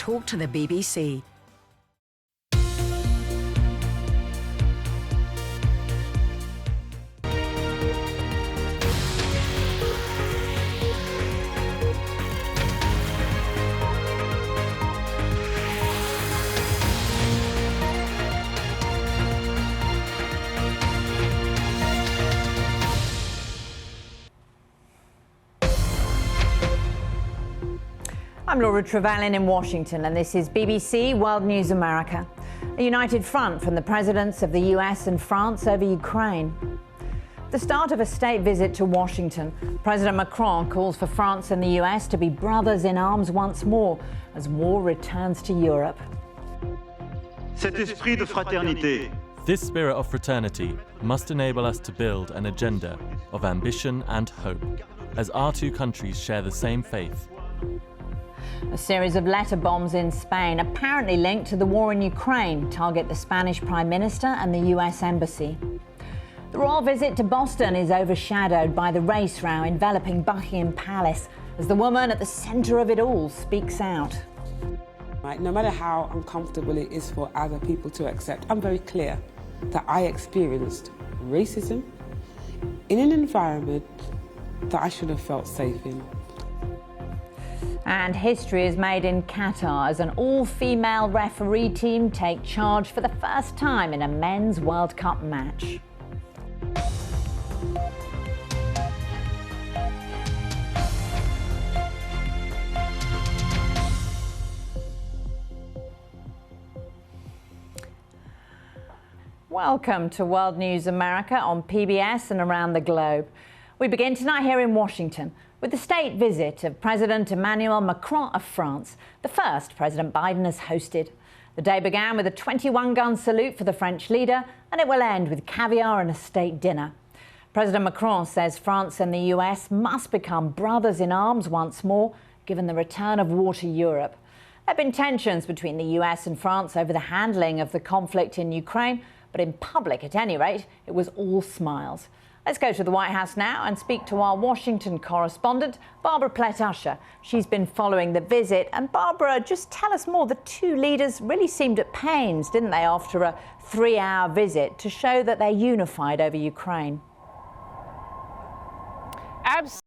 Talk to the BBC. I'm Laura Trevelyan in Washington, and this is BBC World News America. A united front from the presidents of the US and France over Ukraine. The start of a state visit to Washington, President Macron calls for France and the US to be brothers in arms once more as war returns to Europe. Cet esprit de fraternité. This spirit of fraternity must enable us to build an agenda of ambition and hope, as our two countries share the same faith. A series of letter bombs in Spain, apparently linked to the war in Ukraine, target the Spanish Prime Minister and the US Embassy. The royal visit to Boston is overshadowed by the race row enveloping Buckingham Palace as the woman at the centre of it all speaks out. Right, no matter how uncomfortable it is for other people to accept, I'm very clear that I experienced racism in an environment that I should have felt safe in. And history is made in Qatar as an all-female referee team take charge for the first time in a men's World Cup match. Welcome to World News America on PBS and around the globe. We begin tonight here in Washington with the state visit of President Emmanuel Macron of France, the first President Biden has hosted. The day began with a 21-gun salute for the French leader, and it will end with caviar and a state dinner. President Macron says France and the US must become brothers in arms once more, given the return of war to Europe. There have been tensions between the US and France over the handling of the conflict in Ukraine, but in public, at any rate, it was all smiles. Let's go to the White House now and speak to our Washington correspondent, Barbara Plett-Usher. She's been following the visit. And Barbara, just tell us more. The two leaders really seemed at pains, didn't they, after a 3-hour visit to show that they're unified over Ukraine? Absolutely.